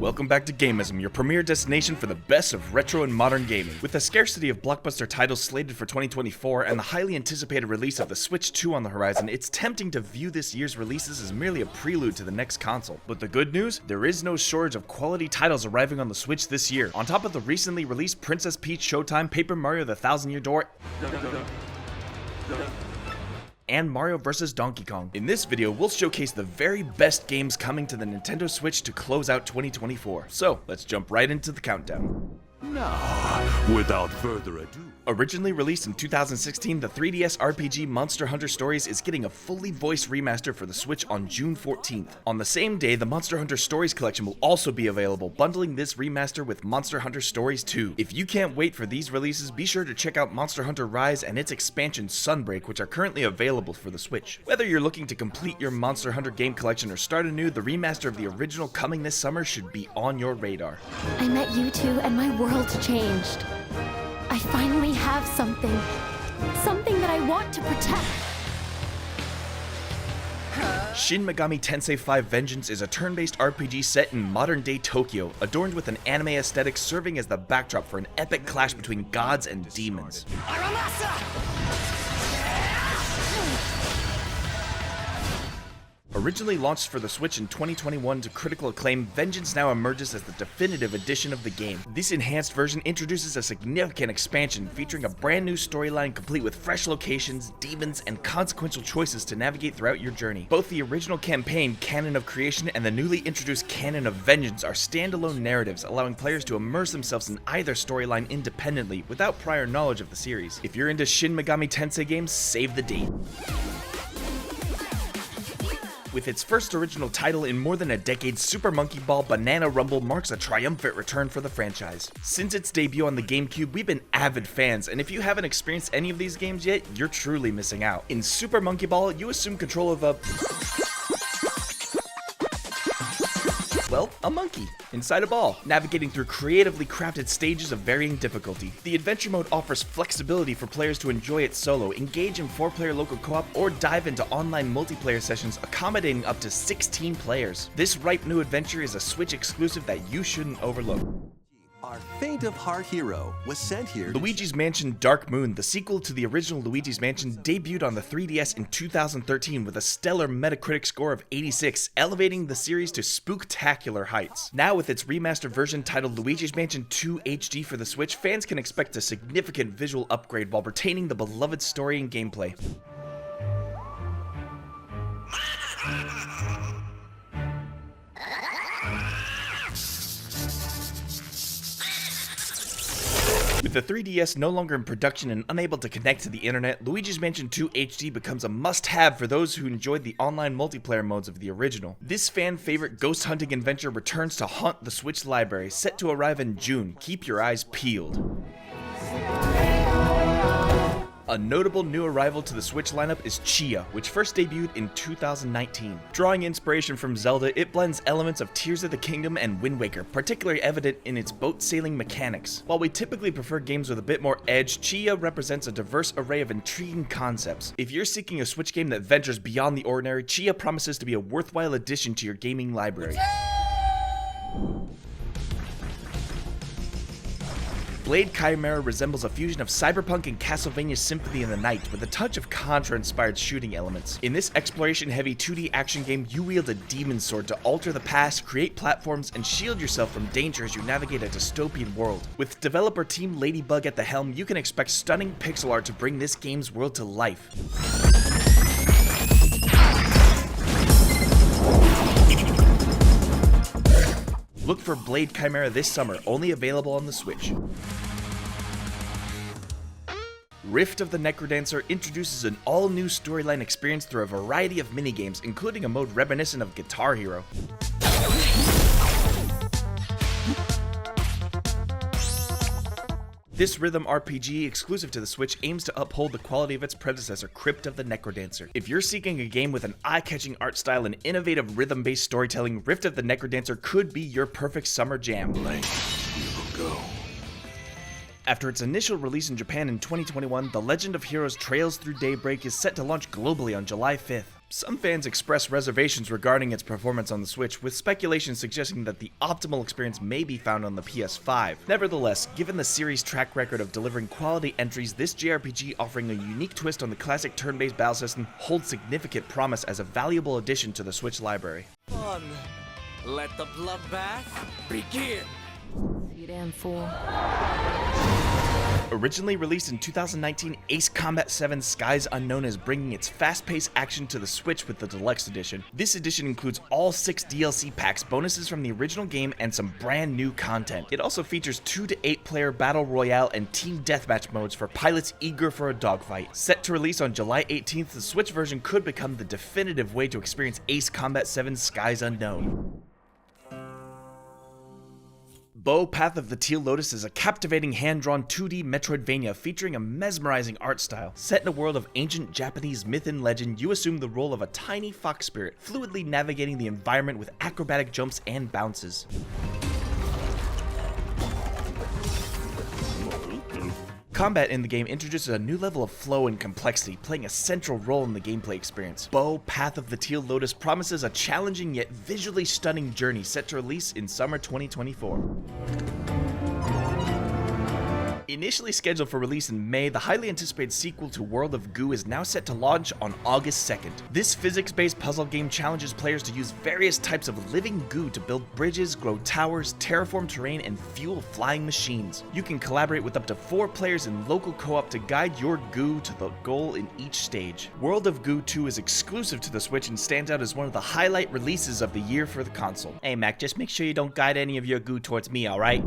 Welcome back to Gamism, your premier destination for the best of retro and modern gaming. With the scarcity of blockbuster titles slated for 2024 and the highly anticipated release of the Switch 2 on the horizon, it's tempting to view this year's releases as merely a prelude to the next console. But the good news? There is no shortage of quality titles arriving on the Switch this year. On top of the recently released Princess Peach Showtime, Paper Mario The Thousand Year Door, and Mario vs. Donkey Kong. In this video, we'll showcase the very best games coming to the Nintendo Switch to close out 2024. So, let's jump right into the countdown. Now, without further ado. Originally released in 2016, the 3DS RPG Monster Hunter Stories is getting a fully voiced remaster for the Switch on June 14th. On the same day, the Monster Hunter Stories collection will also be available, bundling this remaster with Monster Hunter Stories 2. If you can't wait for these releases, be sure to check out Monster Hunter Rise and its expansion Sunbreak, which are currently available for the Switch. Whether you're looking to complete your Monster Hunter game collection or start anew, the remaster of the original coming this summer should be on your radar. I met you two and my world changed. I finally have something that I want to protect. Shin Megami Tensei V Vengeance is a turn-based RPG set in modern-day Tokyo, adorned with an anime aesthetic serving as the backdrop for an epic clash between gods and demons. Originally launched for the Switch in 2021 to critical acclaim, Vengeance now emerges as the definitive edition of the game. This enhanced version introduces a significant expansion featuring a brand new storyline complete with fresh locations, demons, and consequential choices to navigate throughout your journey. Both the original campaign, Canon of Creation, and the newly introduced Canon of Vengeance are standalone narratives, allowing players to immerse themselves in either storyline independently without prior knowledge of the series. If you're into Shin Megami Tensei games, save the date. With its first original title in more than a decade, Super Monkey Ball Banana Rumble marks a triumphant return for the franchise. Since its debut on the GameCube, we've been avid fans, and if you haven't experienced any of these games yet, you're truly missing out. In Super Monkey Ball, you assume control of a monkey inside a ball, navigating through creatively crafted stages of varying difficulty. The adventure mode offers flexibility for players to enjoy it solo, engage in 4-player local co-op, or dive into online multiplayer sessions accommodating up to 16 players. This ripe new adventure is a Switch exclusive that you shouldn't overlook. Our faint of heart hero was sent here. Luigi's Mansion Dark Moon, the sequel to the original Luigi's Mansion, debuted on the 3DS in 2013 with a stellar Metacritic score of 86, elevating the series to spooktacular heights. Now with its remastered version titled Luigi's Mansion 2 HD for the Switch, fans can expect a significant visual upgrade while retaining the beloved story and gameplay. With the 3DS no longer in production and unable to connect to the internet, Luigi's Mansion 2 HD becomes a must-have for those who enjoyed the online multiplayer modes of the original. This fan-favorite ghost hunting adventure returns to haunt the Switch library, set to arrive in June. Keep your eyes peeled. A notable new arrival to the Switch lineup is Chia, which first debuted in 2019. Drawing inspiration from Zelda, it blends elements of Tears of the Kingdom and Wind Waker, particularly evident in its boat sailing mechanics. While we typically prefer games with a bit more edge, Chia represents a diverse array of intriguing concepts. If you're seeking a Switch game that ventures beyond the ordinary, Chia promises to be a worthwhile addition to your gaming library. Blade Chimera resembles a fusion of cyberpunk and Castlevania Symphony in the Night, with a touch of Contra-inspired shooting elements. In this exploration-heavy 2D action game, you wield a demon sword to alter the past, create platforms, and shield yourself from danger as you navigate a dystopian world. With developer Team Ladybug at the helm, you can expect stunning pixel art to bring this game's world to life. Look for Blade Chimera this summer, only available on the Switch. Rift of the Necrodancer introduces an all-new storyline experience through a variety of minigames, including a mode reminiscent of Guitar Hero. This rhythm RPG exclusive to the Switch aims to uphold the quality of its predecessor, Crypt of the Necrodancer. If you're seeking a game with an eye-catching art style and innovative rhythm-based storytelling, Rift of the Necrodancer could be your perfect summer jam. Blank, you will go. After its initial release in Japan in 2021, The Legend of Heroes Trails Through Daybreak is set to launch globally on July 5th. Some fans express reservations regarding its performance on the Switch, with speculation suggesting that the optimal experience may be found on the PS5. Nevertheless, given the series' track record of delivering quality entries, this JRPG offering a unique twist on the classic turn-based battle system holds significant promise as a valuable addition to the Switch library. Fun. Let the bloodbath begin. You damn fool. Originally released in 2019, Ace Combat 7 Skies Unknown is bringing its fast-paced action to the Switch with the Deluxe Edition. This edition includes all 6 DLC packs, bonuses from the original game, and some brand new content. It also features 2 to 8 player Battle Royale and Team Deathmatch modes for pilots eager for a dogfight. Set to release on July 18th, the Switch version could become the definitive way to experience Ace Combat 7 Skies Unknown. Bow Path of the Teal Lotus is a captivating hand-drawn 2D Metroidvania featuring a mesmerizing art style. Set in a world of ancient Japanese myth and legend, you assume the role of a tiny fox spirit, fluidly navigating the environment with acrobatic jumps and bounces. Combat in the game introduces a new level of flow and complexity, playing a central role in the gameplay experience. Bow Path of the Teal Lotus promises a challenging yet visually stunning journey set to release in summer 2024. Initially scheduled for release in May, the highly anticipated sequel to World of Goo is now set to launch on August 2nd. This physics-based puzzle game challenges players to use various types of living goo to build bridges, grow towers, terraform terrain, and fuel flying machines. You can collaborate with up to 4 players in local co-op to guide your goo to the goal in each stage. World of Goo 2 is exclusive to the Switch and stands out as one of the highlight releases of the year for the console. Hey Mac, just make sure you don't guide any of your goo towards me, alright?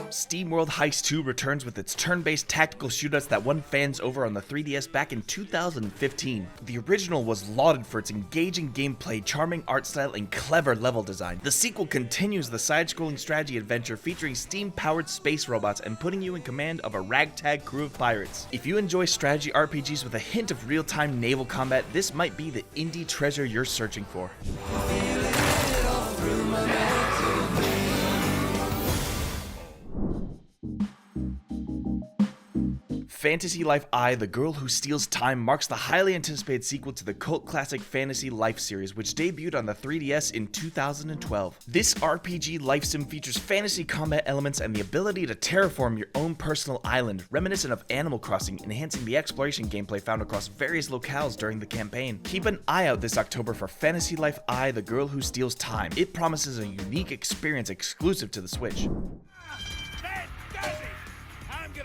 SteamWorld Heist 2 returns with its turn-based tactical shootouts that won fans over on the 3DS back in 2015. The original was lauded for its engaging gameplay, charming art style, and clever level design. The sequel continues the side-scrolling strategy adventure featuring steam-powered space robots and putting you in command of a ragtag crew of pirates. If you enjoy strategy RPGs with a hint of real-time naval combat, this might be the indie treasure you're searching for. Fantasy Life I, The Girl Who Steals Time marks the highly anticipated sequel to the cult classic Fantasy Life series, which debuted on the 3DS in 2012. This RPG life sim features fantasy combat elements and the ability to terraform your own personal island, reminiscent of Animal Crossing, enhancing the exploration gameplay found across various locales during the campaign. Keep an eye out this October for Fantasy Life I, The Girl Who Steals Time. It promises a unique experience exclusive to the Switch.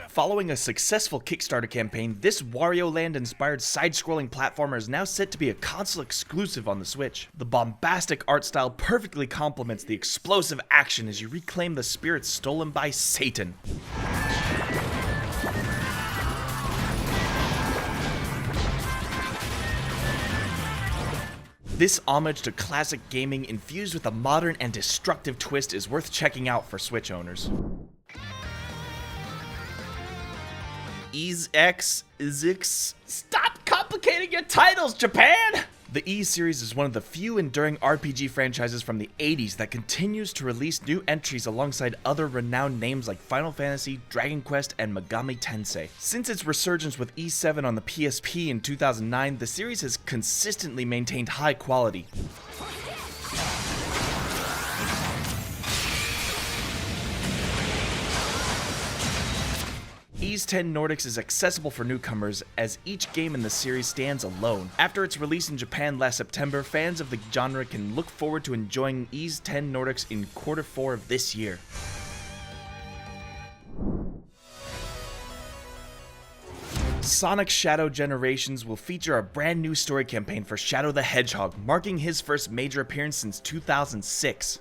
Following a successful Kickstarter campaign, this Wario Land-inspired side-scrolling platformer is now set to be a console exclusive on the Switch. The bombastic art style perfectly complements the explosive action as you reclaim the spirits stolen by Satan. This homage to classic gaming infused with a modern and destructive twist is worth checking out for Switch owners. Stop complicating your titles, Japan! The Ys series is one of the few enduring RPG franchises from the 80s that continues to release new entries alongside other renowned names like Final Fantasy, Dragon Quest, and Megami Tensei. Since its resurgence with Ys 7 on the PSP in 2009, the series has consistently maintained high quality. Ys 10 Nordics is accessible for newcomers, as each game in the series stands alone. After its release in Japan last September, fans of the genre can look forward to enjoying Ys 10 Nordics in Q4 of this year. Sonic Shadow Generations will feature a brand new story campaign for Shadow the Hedgehog, marking his first major appearance since 2006.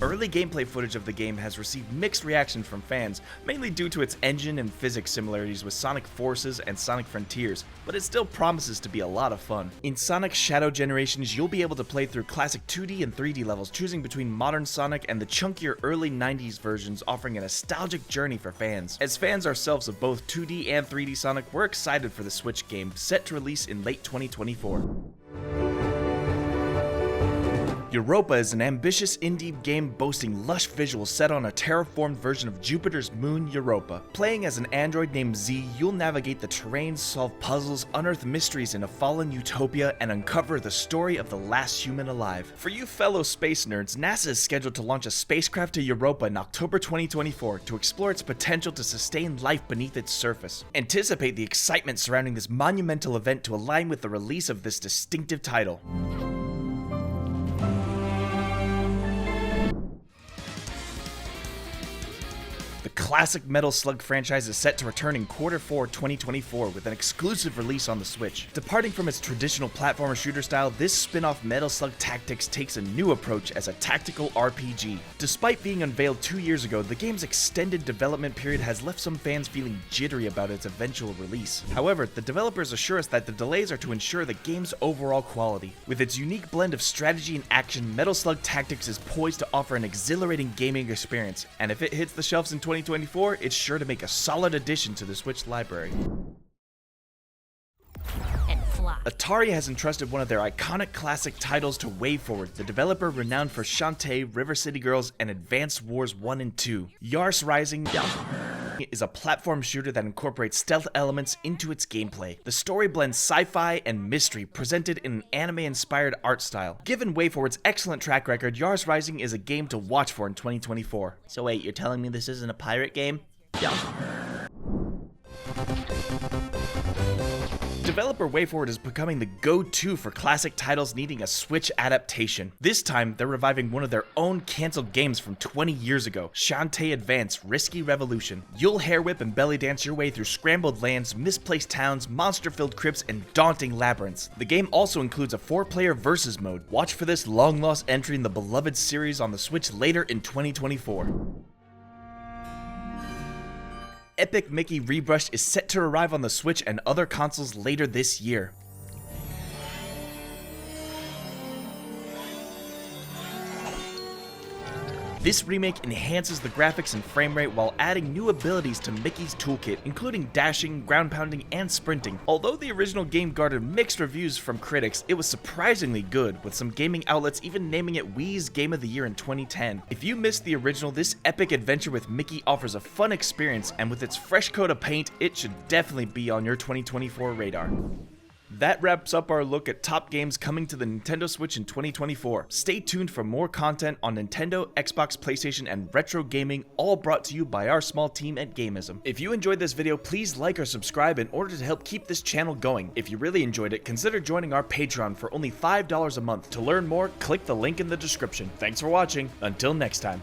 Early gameplay footage of the game has received mixed reaction from fans, mainly due to its engine and physics similarities with Sonic Forces and Sonic Frontiers, but it still promises to be a lot of fun. In Sonic Shadow Generations, you'll be able to play through classic 2D and 3D levels, choosing between modern Sonic and the chunkier early 90s versions, offering a nostalgic journey for fans. As fans ourselves of both 2D and 3D Sonic, we're excited for the Switch game, set to release in late 2024. Europa is an ambitious indie game boasting lush visuals set on a terraformed version of Jupiter's moon Europa. Playing as an android named Z, you'll navigate the terrain, solve puzzles, unearth mysteries in a fallen utopia, and uncover the story of the last human alive. For you fellow space nerds, NASA is scheduled to launch a spacecraft to Europa in October 2024 to explore its potential to sustain life beneath its surface. Anticipate the excitement surrounding this monumental event to align with the release of this distinctive title. The classic Metal Slug franchise is set to return in Q4 2024 with an exclusive release on the Switch. Departing from its traditional platformer shooter style, this spin-off Metal Slug Tactics takes a new approach as a tactical RPG. Despite being unveiled 2 years ago, the game's extended development period has left some fans feeling jittery about its eventual release. However, the developers assure us that the delays are to ensure the game's overall quality. With its unique blend of strategy and action, Metal Slug Tactics is poised to offer an exhilarating gaming experience, and if it hits the shelves in 2024, it's sure to make a solid addition to the Switch library. Atari has entrusted one of their iconic classic titles to WayForward, the developer renowned for Shantae, River City Girls, and Advanced Wars 1 and 2. Yars Rising is a platform shooter that incorporates stealth elements into its gameplay. The story blends sci-fi and mystery, presented in an anime-inspired art style. Given WayForward's excellent track record, Yars Rising is a game to watch for in 2024. So wait, you're telling me this isn't a pirate game? Developer WayForward is becoming the go-to for classic titles needing a Switch adaptation. This time, they're reviving one of their own cancelled games from 20 years ago, Shantae Advance Risky Revolution. You'll hair whip and belly dance your way through scrambled lands, misplaced towns, monster-filled crypts, and daunting labyrinths. The game also includes a 4-player versus mode. Watch for this long-lost entry in the beloved series on the Switch later in 2024. Epic Mickey Rebrushed is set to arrive on the Switch and other consoles later this year. This remake enhances the graphics and frame rate while adding new abilities to Mickey's toolkit, including dashing, ground pounding, and sprinting. Although the original game garnered mixed reviews from critics, it was surprisingly good, with some gaming outlets even naming it Wii's Game of the Year in 2010. If you missed the original, this epic adventure with Mickey offers a fun experience, and with its fresh coat of paint, it should definitely be on your 2024 radar. That wraps up our look at top games coming to the Nintendo Switch in 2024. Stay tuned for more content on Nintendo, Xbox, PlayStation, and retro gaming, all brought to you by our small team at Gamism. If you enjoyed this video, please like or subscribe in order to help keep this channel going. If you really enjoyed it, consider joining our Patreon for only $5 a month. To learn more, click the link in the description. Thanks for watching. Until next time.